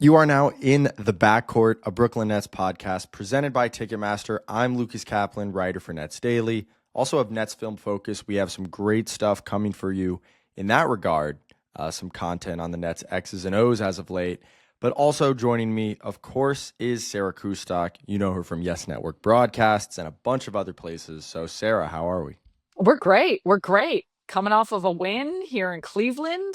You are now in the Backcourt, a Brooklyn Nets podcast presented by Ticketmaster. I'm Lucas Kaplan, writer for NetsDaily. Also have Nets Film Focus. We have some great stuff coming for you in that regard. Some content on the Nets X's and O's as of late. But also joining me, of course, is Sarah Kustok. You know her from Yes Network Broadcasts and a bunch of other places. So, Sarah, how are we? We're great. We're great. Coming off of a win here in Cleveland.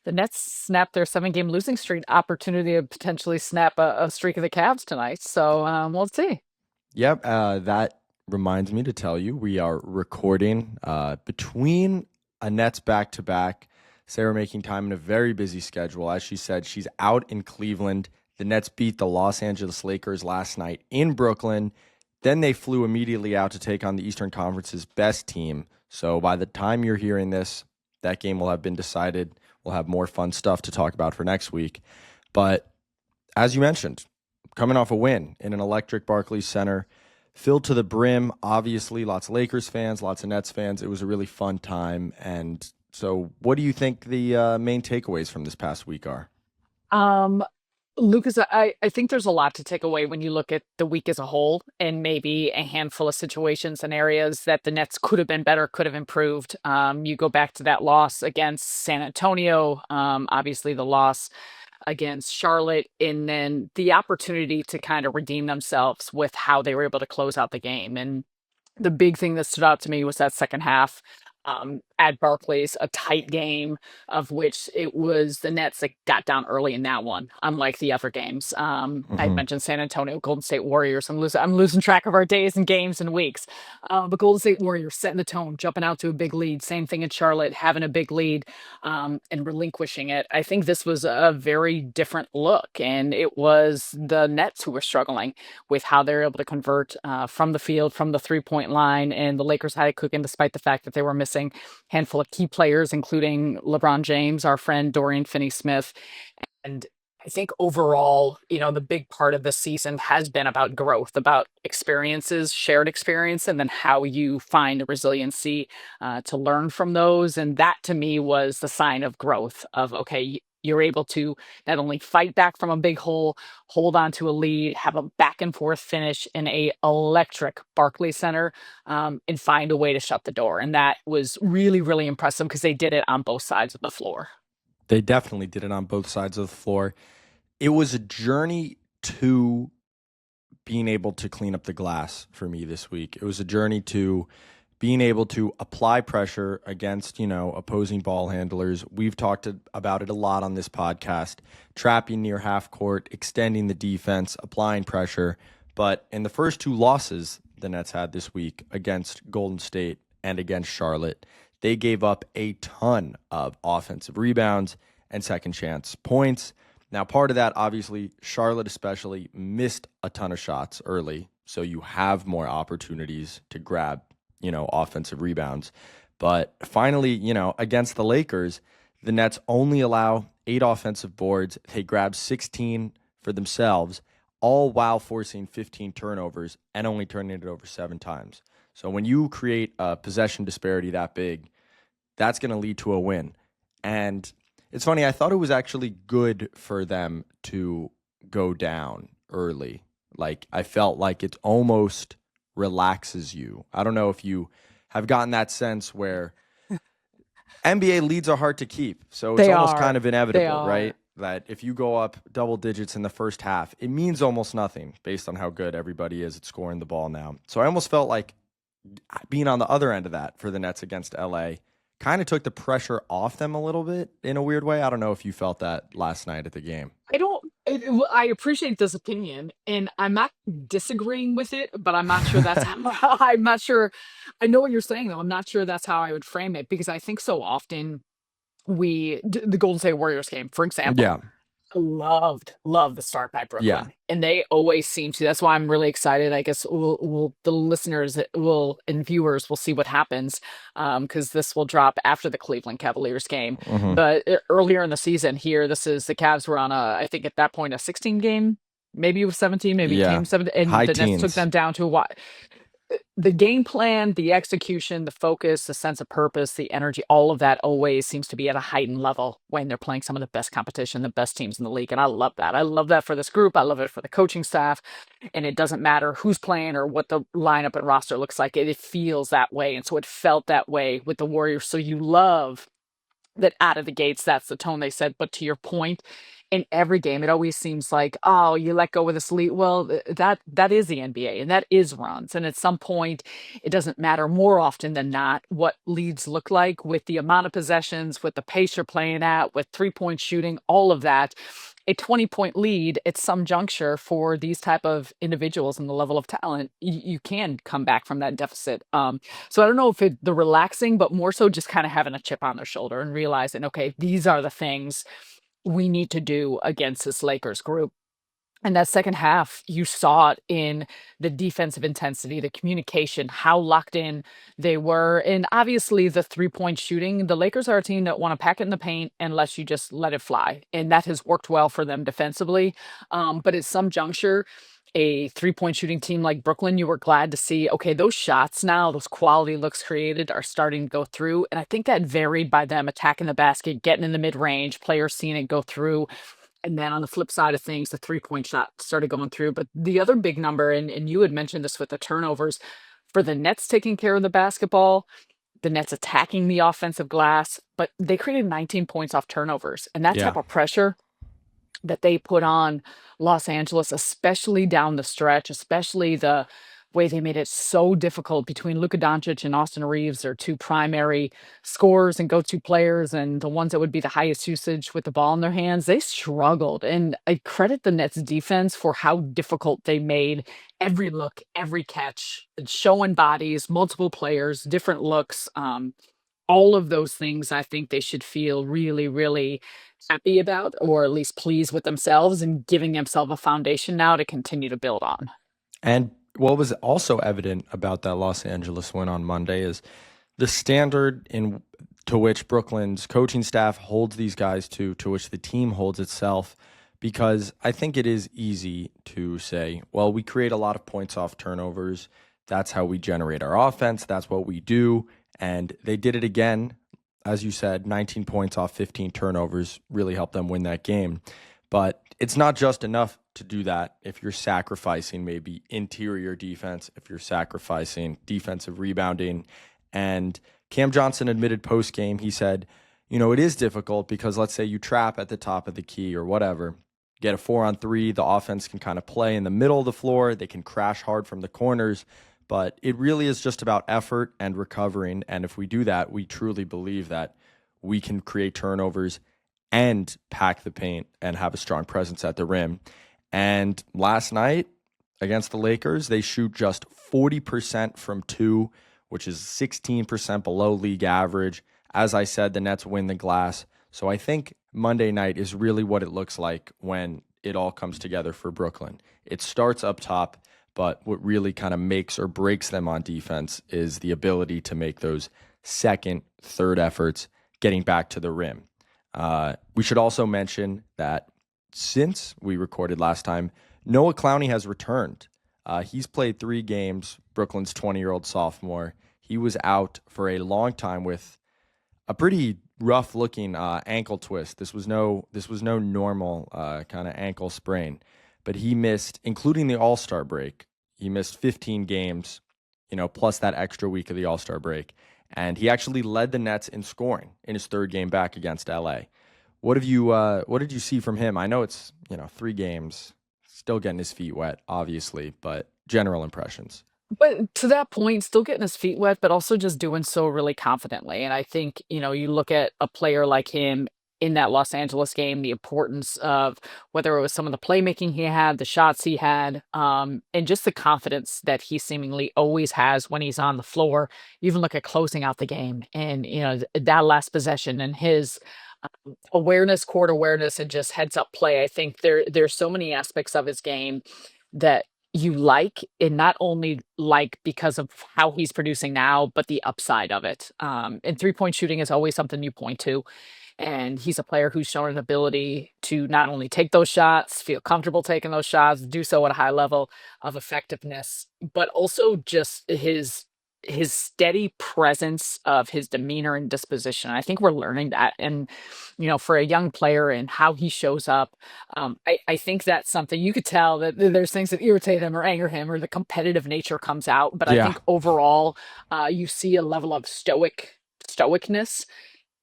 The Nets snapped their 7-game losing streak, opportunity to potentially snap a streak of the Cavs tonight. So we'll see. Yep, that reminds me to tell you we are recording between a Nets back-to-back. Sarah making time in a very busy schedule. As she said, she's out in Cleveland. The Nets beat the Los Angeles Lakers last night in Brooklyn. Then they flew immediately out to take on the Eastern Conference's best team. So by the time you're hearing this, that game will have been decided. We'll have more fun stuff to talk about for next week. But as you mentioned, coming off a win in an electric Barclays Center, filled to the brim, obviously, lots of Lakers fans, lots of Nets fans. It was a really fun time. And so what do you think the main takeaways from this past week are? Lucas, I think there's a lot to take away when you look at the week as a whole and maybe a handful of situations and areas that the Nets could have been better, could have improved. You go back to that loss against San Antonio, obviously the loss against Charlotte, and then the opportunity to kind of redeem themselves with how they were able to close out the game. And the big thing that stood out to me was that second half at Barclays, a tight game of which it was the Nets that got down early in that one, unlike the other games. I Mm-hmm. mentioned San Antonio, Golden State Warriors. I'm losing track of our days and games and weeks. But Golden State Warriors setting the tone, jumping out to a big lead. Same thing in Charlotte, having a big lead and relinquishing it. I think this was a very different look, and it was the Nets who were struggling with how they're able to convert from the field, from the 3-point line, and the Lakers had it cooking despite the fact that they were missing a handful of key players, including LeBron James, our friend Dorian Finney-Smith. And I think overall, the big part of the season has been about growth, about experiences, shared experience, and then how you find the resiliency to learn from those. And that to me was the sign of growth of, okay, you're able to not only fight back from a big hole, hold on to a lead, have a back and forth finish in a electric Barclays Center, and find a way to shut the door. And that was really, really impressive because they did it on both sides of the floor. They definitely did it on both sides of the floor. It was a journey to being able to clean up the glass for me this week. It was a journey to being able to apply pressure against, opposing ball handlers. We've talked about it a lot on this podcast, trapping near half court, extending the defense, applying pressure. But in the first two losses the Nets had this week against Golden State and against Charlotte, they gave up a ton of offensive rebounds and second chance points. Now, part of that, obviously, Charlotte especially missed a ton of shots early, so you have more opportunities to grab, offensive rebounds. But finally, against the Lakers, the Nets only allow 8 offensive boards. They grab 16 for themselves, all while forcing 15 turnovers and only turning it over 7 times. So when you create a possession disparity that big, that's going to lead to a win. And it's funny, I thought it was actually good for them to go down early. Like, I felt like it almost relaxes you. I don't know if you have gotten that sense where NBA leads are hard to keep. So it's They almost are. kind of They inevitable, right? are. That if you go up double digits in the first half, it means almost nothing based on how good everybody is at scoring the ball now. So I almost felt like being on the other end of that for the Nets against LA kind of took the pressure off them a little bit in a weird way. I don't know if you felt that last night at the game. I don't. I appreciate this opinion, and I'm not disagreeing with it, but I'm not sure that's how. I'm not sure. I know what you're saying, though. I'm not sure that's how I would frame it because I think so often the Golden State Warriors game, for example, Yeah. loved the start by Yeah. Brooklyn, and they always seem to. That's why I'm really excited. I guess the listeners will and viewers will see what happens, because this will drop after the Cleveland Cavaliers game. Hmm. But earlier in the season, here this is the Cavs were on I think at that point a 16 game, maybe it was 17, maybe it Yeah. came 7, and High the Nets took teens. them down to what? The game plan, the execution, the focus, the sense of purpose, the energy, all of that always seems to be at a heightened level when they're playing some of the best competition, the best teams in the league. And I love that. I love that for this group. I love it for the coaching staff. And it doesn't matter who's playing or what the lineup and roster looks like. It feels that way. And so it felt that way with the Warriors. So you love that out of the gates, that's the tone they set. But to your point, in every game, it always seems like, oh, you let go with this lead. Well, that is the NBA, and that is runs. And at some point, it doesn't matter more often than not what leads look like with the amount of possessions, with the pace you're playing at, with 3-point shooting, all of that. A 20-point lead at some juncture for these type of individuals and the level of talent, you can come back from that deficit. So I don't know if the relaxing, but more so just kind of having a chip on their shoulder and realizing, okay, these are the things we need to do against this Lakers group. And that second half, you saw it in the defensive intensity, the communication, how locked in they were. And obviously, the 3-point shooting, the Lakers are a team that want to pack it in the paint unless you just let it fly. And that has worked well for them defensively. But at some juncture, a 3-point shooting team like Brooklyn, you were glad to see, okay, those shots now, those quality looks created are starting to go through. And I think that varied by them attacking the basket, getting in the mid range, players seeing it go through. And then on the flip side of things, the 3-point shot started going through. But the other big number, and you had mentioned this with the turnovers, for the Nets taking care of the basketball, the Nets attacking the offensive glass, but they created 19 points off turnovers. And that Yeah. type of pressure that they put on Los Angeles, especially down the stretch, especially the way they made it so difficult between Luka Doncic and Austin Reeves, their two primary scorers and go-to players, and the ones that would be the highest usage with the ball in their hands. They struggled, and I credit the Nets defense for how difficult they made every look, every catch, showing bodies, multiple players, different looks. All of those things I think they should feel really, really happy about, or at least pleased with themselves and giving themselves a foundation now to continue to build on. And what was also evident about that Los Angeles win on Monday is the standard to which Brooklyn's coaching staff holds these guys to which the team holds itself. Because I think it is easy to say, well, we create a lot of points off turnovers. That's how we generate our offense. That's what we do. And they did it again. As you said, 19 points off 15 turnovers really helped them win that game. But it's not just enough to do that if you're sacrificing maybe interior defense, if you're sacrificing defensive rebounding. And Cam Johnson admitted post-game, he said, it is difficult because let's say you trap at the top of the key or whatever, get a 4-on-3, the offense can kind of play in the middle of the floor, they can crash hard from the corners, but it really is just about effort and recovering. And if we do that, we truly believe that we can create turnovers and pack the paint and have a strong presence at the rim. And last night against the Lakers, they shoot just 40% from two, which is 16% below league average. As I said, the Nets win the glass. So I think Monday night is really what it looks like when it all comes together for Brooklyn. It starts up top, but what really kind of makes or breaks them on defense is the ability to make those second, third efforts getting back to the rim. We should also mention that since we recorded last time, Noah Clowney has returned. He's played 3 games, Brooklyn's 20-year-old sophomore. He was out for a long time with a pretty rough-looking ankle twist. This was no normal kind of ankle sprain, but he missed, including the All-Star break. He missed 15 games, plus that extra week of the All-Star break, and he actually led the Nets in scoring in his 3rd game back against LA. What did you see from him? I know it's 3 games, still getting his feet wet, obviously, but general impressions. But to that point, still getting his feet wet, but also just doing so really confidently. And I think, you look at a player like him in that Los Angeles game, the importance of whether it was some of the playmaking he had, the shots he had, and just the confidence that he seemingly always has when he's on the floor. You even look at closing out the game and, that last possession and his awareness, court awareness, and just heads up play. I think there's so many aspects of his game that you like, and not only like because of how he's producing now, but the upside of it. And 3-point shooting is always something you point to. And he's a player who's shown an ability to not only take those shots, feel comfortable taking those shots, do so at a high level of effectiveness, but also just his steady presence of his demeanor and disposition. I think we're learning that. And, for a young player and how he shows up, I think that's something you could tell that there's things that irritate him or anger him or the competitive nature comes out. But I Yeah. think overall, you see a level of stoicness,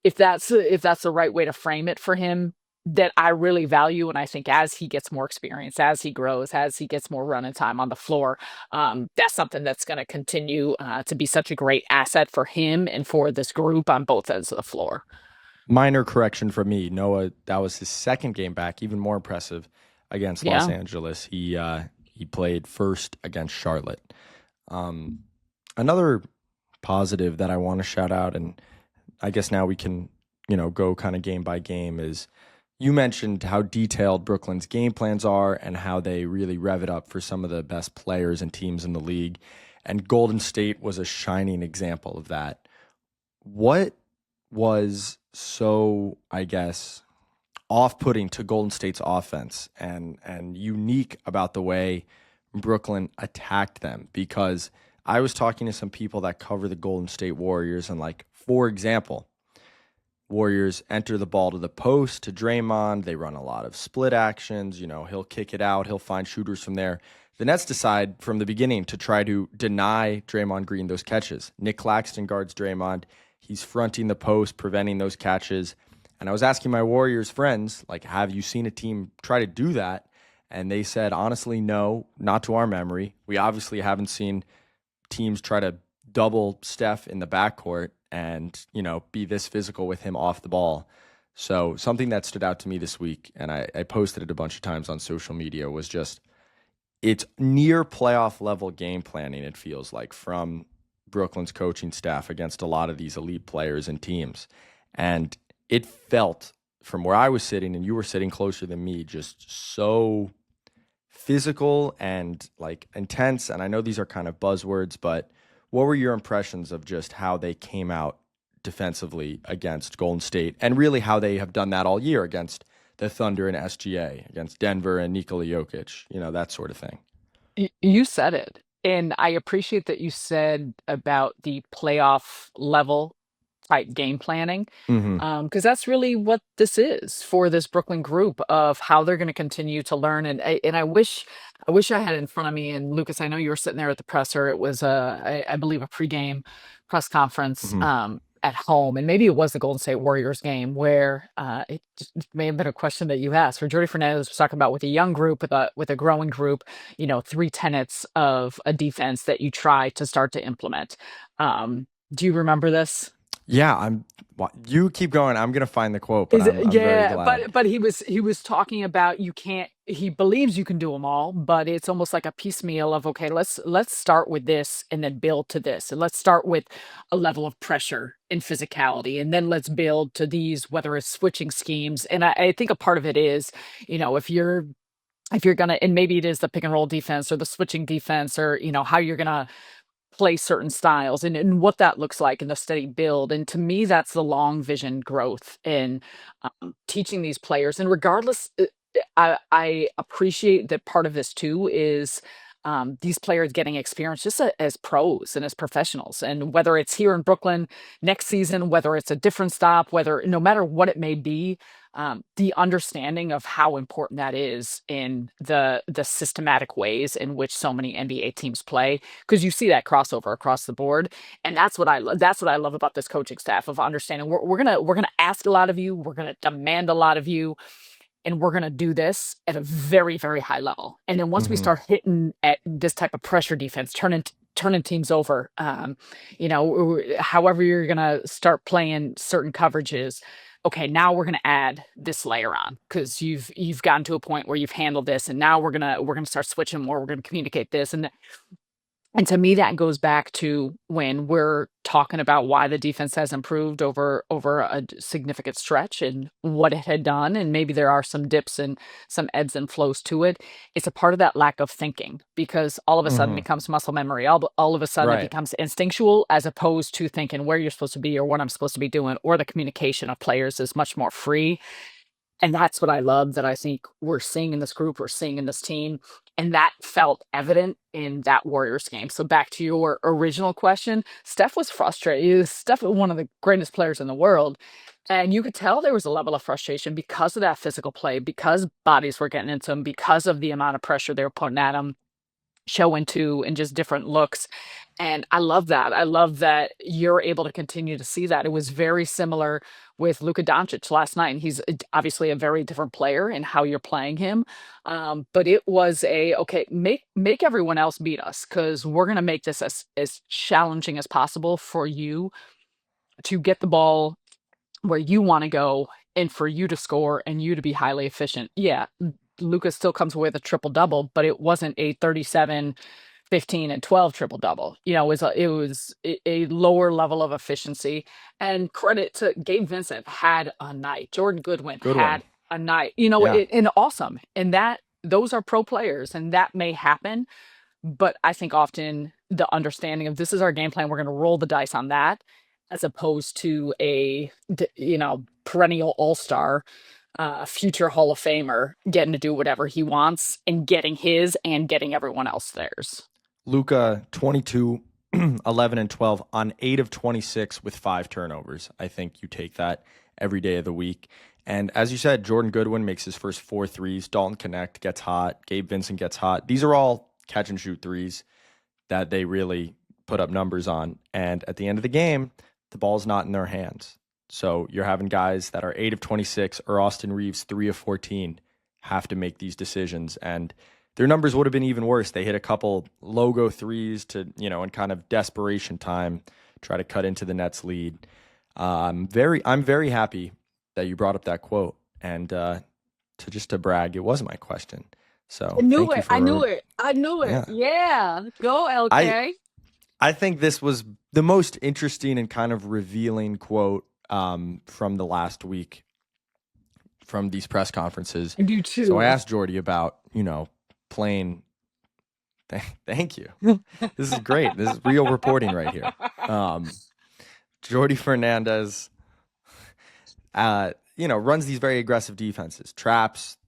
if that's the right way to frame it for him, that I really value. And I think as he gets more experience, as he grows, as he gets more running time on the floor, that's something that's going to continue to be such a great asset for him and for this group on both ends of the floor. Minor correction from me. Noah, that was his second game back, even more impressive against Los Yeah. Angeles. He played first against Charlotte. Another positive that I want to shout out, and I guess now we can, go kind of game by game, is you mentioned how detailed Brooklyn's game plans are and how they really rev it up for some of the best players and teams in the league. And Golden State was a shining example of that. What was so, I guess, off-putting to Golden State's offense and unique about the way Brooklyn attacked them? Because I was talking to some people that cover the Golden State Warriors, and for example, Warriors enter the ball to the post to Draymond. They run a lot of split actions. He'll kick it out. He'll find shooters from there. The Nets decide from the beginning to try to deny Draymond Green those catches. Nick Claxton guards Draymond. He's fronting the post, preventing those catches. And I was asking my Warriors friends, have you seen a team try to do that? And they said, honestly, no, not to our memory. We obviously haven't seen teams try to double Steph in the backcourt and, be this physical with him off the ball. So something that stood out to me this week, and I posted it a bunch of times on social media, was just it's near playoff level game planning, it feels like, from Brooklyn's coaching staff against a lot of these elite players and teams. And it felt, from where I was sitting, and you were sitting closer than me, just so physical and intense. And I know these are kind of buzzwords, but what were your impressions of just how they came out defensively against Golden State, and really how they have done that all year against the Thunder and SGA, against Denver and Nikola Jokic, that sort of thing? You said it. And I appreciate that you said about the playoff level type game planning, Hmm. because that's really what this is for this Brooklyn group of how they're going to continue to learn. And I wish I had it in front of me. And Lucas, I know you were sitting there at the presser. It was I believe a pregame press conference Hmm. at home, and maybe it was the Golden State Warriors game where it may have been a question that you asked, where Jordy Fernandez was talking about with a young group, with a growing group, three tenets of a defense that you try to start to implement. Do you remember this? Yeah, you keep going. I'm gonna find the quote, but Is I'm it, I'm very yeah, glad. but he was talking about you can't. He believes you can do them all, but it's almost like a piecemeal of, okay, let's start with this and then build to this, and let's start with a level of pressure and physicality, and then let's build to these, whether it's switching schemes. And I think a part of it is, if you're gonna, and maybe it is the pick and roll defense or the switching defense, or how you're gonna play certain styles, and what that looks like in the steady build. And to me, that's the long vision growth in teaching these players. And regardless, I appreciate that part of this too is these players getting experience just as pros and as professionals. And whether it's here in Brooklyn next season, whether it's a different stop, whether no matter what it may be, the understanding of how important that is in the systematic ways in which so many NBA teams play, because you see that crossover across the board. And that's what I love about this coaching staff, of understanding we're gonna ask a lot of you, we're gonna demand a lot of you, and we're gonna do this at a very, very high level. And then once we Hmm. start hitting at this type of pressure defense, turning teams over, however you're gonna start playing certain coverages. Okay, now we're gonna add this layer on because you've gotten to a point where you've handled this, and now we're gonna start switching more. We're gonna communicate this, and And to me, that goes back to when we're talking about why the defense has improved over significant stretch and what it had done, and maybe there are some dips and some ebbs and flows to it. It's a part of that lack of thinking because all of a sudden it Hmm. becomes muscle memory. All of a sudden it Right. becomes instinctual as opposed to thinking where you're supposed to be or what I'm supposed to be doing, or the communication of players is much more free. And that's what I love that I think we're seeing in this group, we're seeing in this team, and that felt evident in that Warriors game. So back to your original question, Steph was frustrated. Steph was one of the greatest players in the world. And you could tell there was a level of frustration because of that physical play, because bodies were getting into him, because of the amount of pressure they were putting at him, show into, and just different looks. And I love that. I love that you're able to continue to see that. It was very similar with Luka Doncic last night. And he's obviously a very different player in how you're playing him. But it was okay, make everyone else beat us because we're gonna make this as challenging as possible for you to get the ball where you want to go and for you to score and you to be highly efficient. Yeah, Lucas still comes with a triple double, but it wasn't a 37, 15, and 12 triple double. It was a lower level of efficiency. And credit to Gabe Vincent had a night. Jordan Goodwin Good one. had a night. Yeah. And awesome. And that those are pro players, and that may happen. But I think often the understanding of this is our game plan, we're going to roll the dice on that, as opposed to perennial all-star, future Hall of Famer getting to do whatever he wants and getting his and getting everyone else theirs. Luka, 22, 11, and 12 on 8 of 26 with 5 turnovers. I think you take that every day of the week. And as you said, Jordan Goodwin makes his first 4 threes. Dalton Connect gets hot. Gabe Vincent gets hot. These are all catch and shoot threes that they really put up numbers on. And at the end of the game, the ball's not in their hands. So you're having guys that are 8 of 26 or Austin Reeves 3 of 14 have to make these decisions. And their numbers would have been even worse. They hit a couple logo threes to, in kind of desperation time, try to cut into the Nets lead. I'm very happy that you brought up that quote. And to brag, it wasn't my question. I So knew thank you it. I knew for, it. I knew it. yeah. Yeah. Go, I LK. I think this was the most interesting and kind of revealing quote from the last week from these press conferences. I do So I too. asked Jordy about, playing. Thank you. This is great. This is real reporting right here. Um, Jordy Fernandez, runs these very aggressive defenses, traps,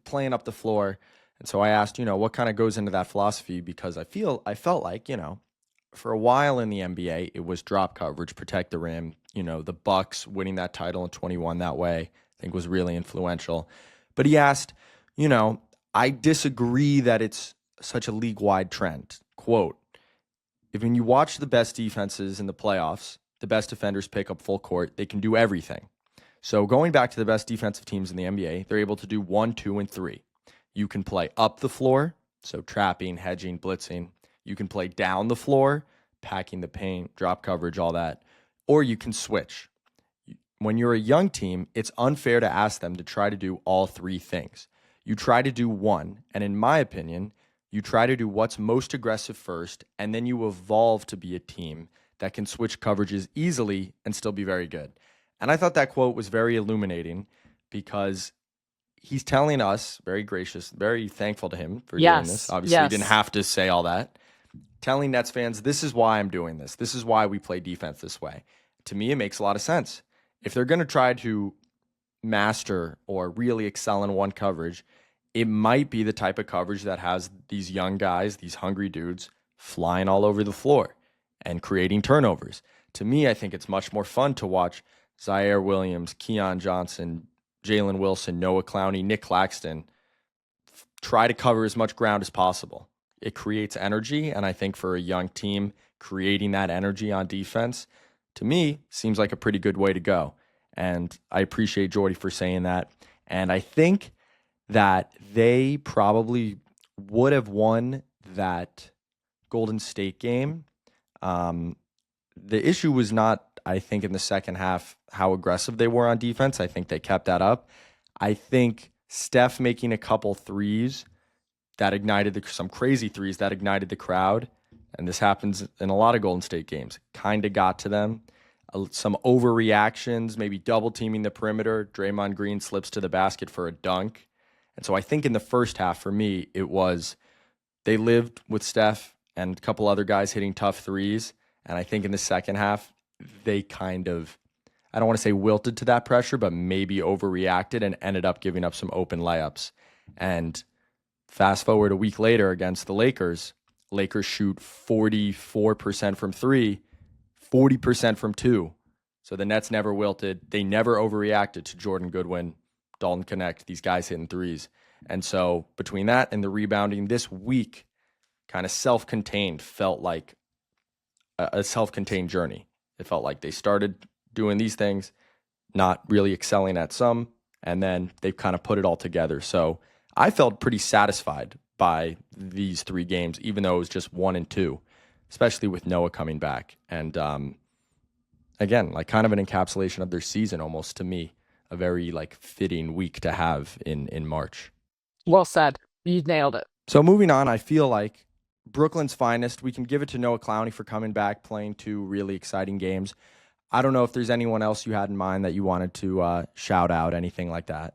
playing up the floor. And so I asked, what kind of goes into that philosophy? Because I felt like, for a while in the NBA, it was drop coverage, protect the rim. The Bucks winning that title in 21 that way, I think was really influential. But he asked, I disagree that it's such a league-wide trend. Quote, if when you watch the best defenses in the playoffs, the best defenders pick up full court, they can do everything. So going back to the best defensive teams in the NBA, they're able to do 1, 2, and 3. You can play up the floor, so trapping, hedging, blitzing. You can play down the floor, packing the paint, drop coverage, all that. Or you can switch. When you're a young team, it's unfair to ask them to try to do all 3 things. You try to do one, and in my opinion, you try to do what's most aggressive first, and then you evolve to be a team that can switch coverages easily and still be very good. And I thought that quote was very illuminating because he's telling us, very gracious, very thankful to him for doing this. Yes. Obviously, he didn't Yes. have to say all that. Telling Nets fans, this is why I'm doing this. This is why we play defense this way. To me, it makes a lot of sense. If they're going to try to master or really excel in one coverage, it might be the type of coverage that has these young guys, these hungry dudes, flying all over the floor and creating turnovers. To me, I think it's much more fun to watch Zaire Williams, Keon Johnson, Jalen Wilson, Noah Clowney, Nick Claxton try to cover as much ground as possible. It creates energy, and I think for a young team, creating that energy on defense, to me, seems like a pretty good way to go. And I appreciate Jordy for saying that. And I think that they probably would have won that Golden State game. The issue was not, I think, in the second half, how aggressive they were on defense. I think they kept that up. I think Steph making a couple threes that ignited some crazy threes that ignited the crowd and this happens in a lot of Golden State games, kind of got to them. Some overreactions, maybe double teaming the perimeter. Draymond Green slips to the basket for a dunk. And so I think in the first half, for me, it was they lived with Steph and a couple other guys hitting tough threes. And I think in the second half, they kind of, I don't want to say wilted to that pressure, but maybe overreacted and ended up giving up some open layups. And fast forward a week later against the Lakers shoot 44% from three, 40% from two. So the Nets never wilted. They never overreacted to Jordan Goodwin, Dalton Connect, these guys hitting threes. And so between that and the rebounding this week, kind of self-contained, felt like a self-contained journey. It felt like they started doing these things, not really excelling at some, and then they've kind of put it all together. So I felt pretty satisfied by these 3 games, even though it was just 1 and 2, especially with Noah coming back. And again, like kind of an encapsulation of their season almost to me, a very like fitting week to have in March. Well said. You nailed it. So moving on, I feel like Brooklyn's finest, we can give it to Noah Clowney for coming back, playing 2 really exciting games. I don't know if there's anyone else you had in mind that you wanted to shout out, anything like that.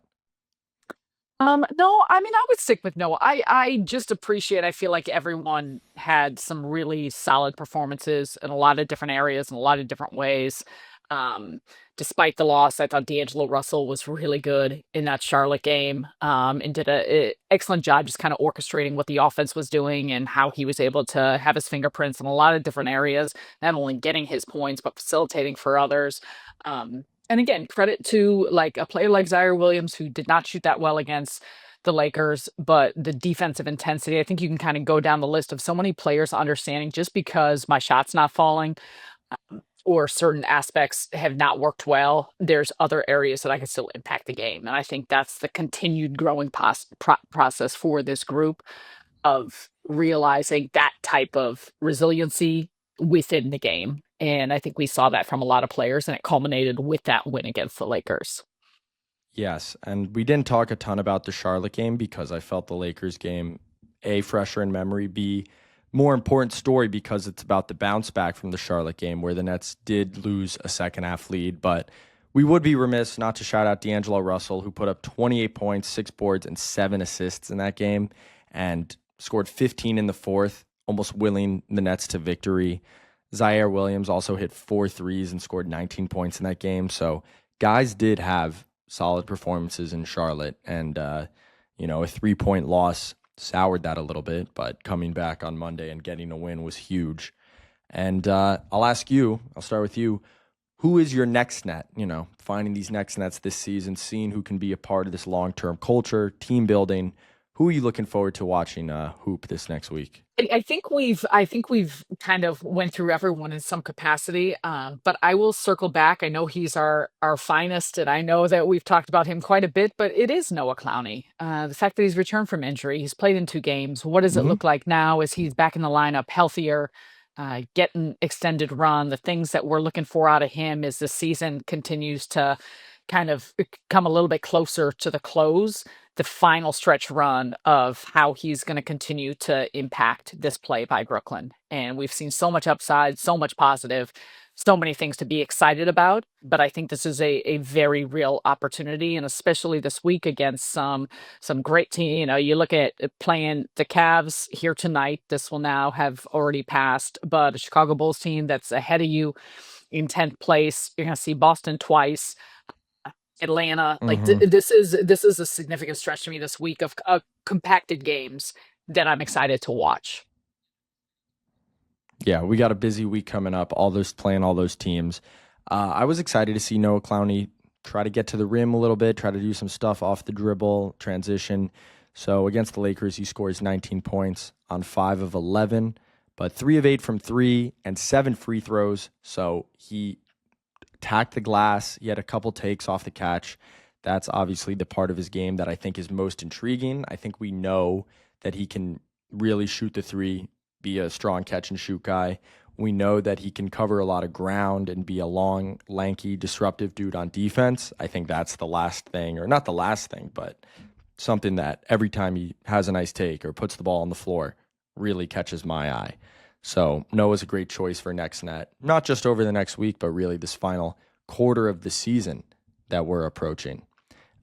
No, I mean, I would stick with Noah. I just appreciate, I feel like everyone had some really solid performances in a lot of different areas, in a lot of different ways. Um, Despite the loss, I thought D'Angelo Russell was really good in that Charlotte game, and did a excellent job just kind of orchestrating what the offense was doing and how he was able to have his fingerprints in a lot of different areas, not only getting his points, but facilitating for others. And again, credit to like a player like Zaire Williams, who did not shoot that well against the Lakers, but the defensive intensity, I think you can kind of go down the list of so many players understanding just because my shot's not falling, or certain aspects have not worked well, there's other areas that I can still impact the game. And I think that's the continued growing process for this group of realizing that type of resiliency within the game. And I think we saw that from a lot of players, and it culminated with that win against the Lakers. Yes, and we didn't talk a ton about the Charlotte game because I felt the Lakers game, A, fresher in memory, B, more important story because it's about the bounce back from the Charlotte game where the Nets did lose a second half lead. But we would be remiss not to shout out D'Angelo Russell, who put up 28 points, 6 boards, and 7 assists in that game and scored 15 in the fourth, almost willing the Nets to victory. Zaire Williams also hit 4 threes and scored 19 points in that game. So guys did have solid performances in Charlotte, and a 3-point loss soured that a little bit, but coming back on Monday and getting a win was huge. And I'll start with you. Who is your next net? Finding these next nets this season, seeing who can be a part of this long-term culture, team building. Who are you looking forward to watching hoop this next week? I think we've kind of went through everyone in some capacity, but I will circle back. I know he's our finest, and I know that we've talked about him quite a bit, but it is Noah Clowney. The fact that he's returned from injury, he's played in 2 games. What does it look like now as he's back in the lineup, healthier, getting extended run? The things that we're looking for out of him as the season continues to kind of come a little bit closer to the close, the final stretch run of how he's going to continue to impact this play by Brooklyn. And we've seen so much upside, so much positive, so many things to be excited about. But I think this is a very real opportunity, and especially this week against some great team. You look at playing the Cavs here tonight. This will now have already passed, but a Chicago Bulls team that's ahead of you in 10th place. You're going to see Boston twice. Atlanta, like this is a significant stretch to me this week of compacted games that I'm excited to watch. Yeah, we got a busy week coming up. All those teams. I was excited to see Noah Clowney try to get to the rim a little bit, try to do some stuff off the dribble, transition. So against the Lakers, he scores 19 points on 5 of 11, but 3 of 8 from 3 and 7 free throws. So he attacked the glass. He had a couple takes off the catch. That's obviously the part of his game that I think is most intriguing. I think we know that he can really shoot the 3, be a strong catch and shoot guy. We know that he can cover a lot of ground and be a long, lanky, disruptive dude on defense. I think that's the last thing, or not the last thing, but something that every time he has a nice take or puts the ball on the floor really catches my eye. So Noah's a great choice for next net, not just over the next week, but really this final quarter of the season that we're approaching.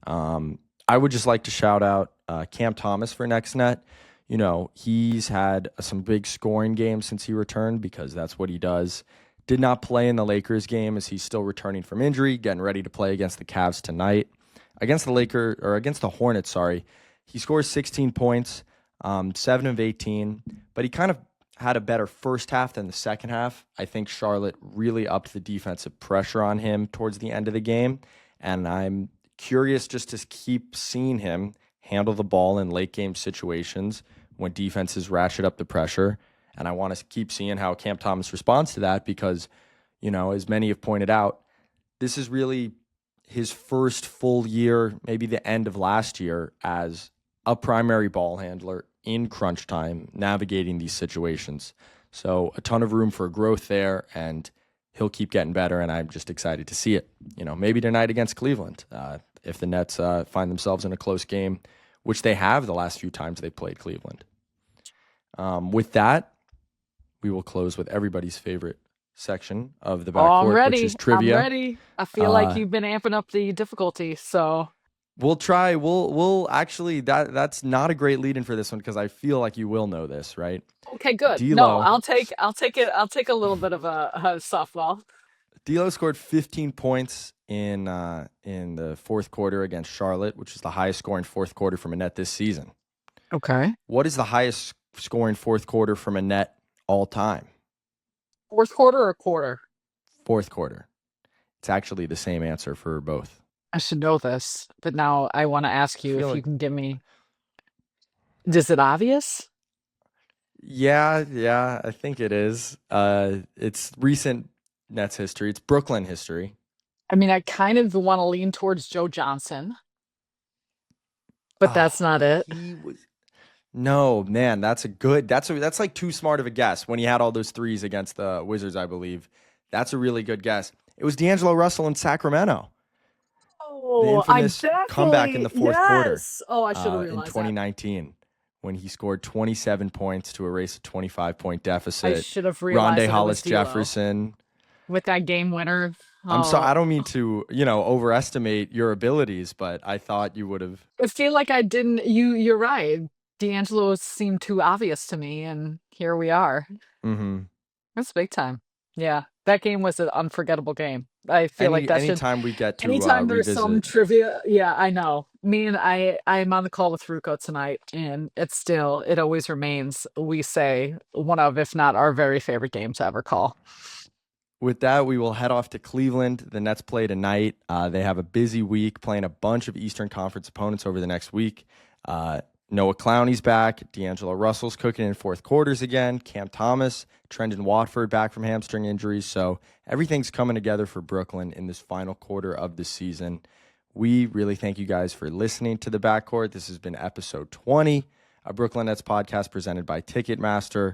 I would just like to shout out Cam Thomas for next net. You know, he's had some big scoring games since he returned because that's what he does. Did not play in the Lakers game as he's still returning from injury, getting ready to play against the Cavs tonight. Against the Hornets, he scores 16 points, 7 of 18, but he kind of had a better first half than the second half. I think Charlotte really upped the defensive pressure on him towards the end of the game, and I'm curious just to keep seeing him handle the ball in late game situations when defenses ratchet up the pressure. And I want to keep seeing how Cam Thomas responds to that because, you know, as many have pointed out, this is really his first full year, maybe the end of last year, as a primary ball handler in crunch time, navigating these situations. So a ton of room for growth there, and he'll keep getting better, and I'm just excited to see it. You know, maybe tonight against Cleveland, if the Nets find themselves in a close game, which they have the last few times they played Cleveland. With that, we will close with everybody's favorite section of the backcourt, which is trivia. I'm ready. I feel like you've been amping up the difficulty, so we'll try. We'll actually that's not a great lead-in for this one because I feel like you will know this, right? Okay, good. D'Lo, I'll take it. I'll take a little bit of a softball. D'Lo scored 15 points in the fourth quarter against Charlotte, which is the highest scoring fourth quarter from a net this season. Okay. What is the highest scoring fourth quarter from a net all time? Fourth quarter or quarter? Fourth quarter. It's actually the same answer for both. I should know this, but now I want to ask you if you can give me. Is it obvious? Yeah, I think it is. It's recent Nets history. It's Brooklyn history. I mean, I kind of want to lean towards Joe Johnson, but that's not it. No, man, that's like too smart of a guess when he had all those threes against the Wizards, I believe. That's a really good guess. It was D'Angelo Russell in Sacramento. Oh, the infamous comeback in the fourth quarter. Oh, I should have realized in 2019 when he scored 27 points to erase a 25-point deficit. I should have realized Rondé Hollis Jefferson with that game winner. I'm sorry, I don't mean to, overestimate your abilities, but I thought you would have. I feel like I didn't. You're right. D'Angelo seemed too obvious to me, and here we are. Mm-hmm. That's big time. Yeah, that game was an unforgettable game. I feel like that anytime we get to anytime there's revisit. some trivia. Yeah, I know. Me and I'm on the call with Ruko tonight, and it always remains, we say, one of, if not our very favorite games to ever call. With that, we will head off to Cleveland. The Nets play tonight. They have a busy week playing a bunch of Eastern Conference opponents over the next week. Noah Clowney's back. D'Angelo Russell's cooking in fourth quarters again. Cam Thomas, Trendon Watford back from hamstring injuries. So everything's coming together for Brooklyn in this final quarter of the season. We really thank you guys for listening to The Backcourt. This has been episode 20, a Brooklyn Nets podcast presented by Ticketmaster.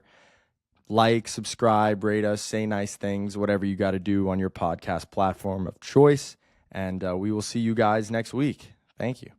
Like, subscribe, rate us, say nice things, whatever you got to do on your podcast platform of choice. And we will see you guys next week. Thank you.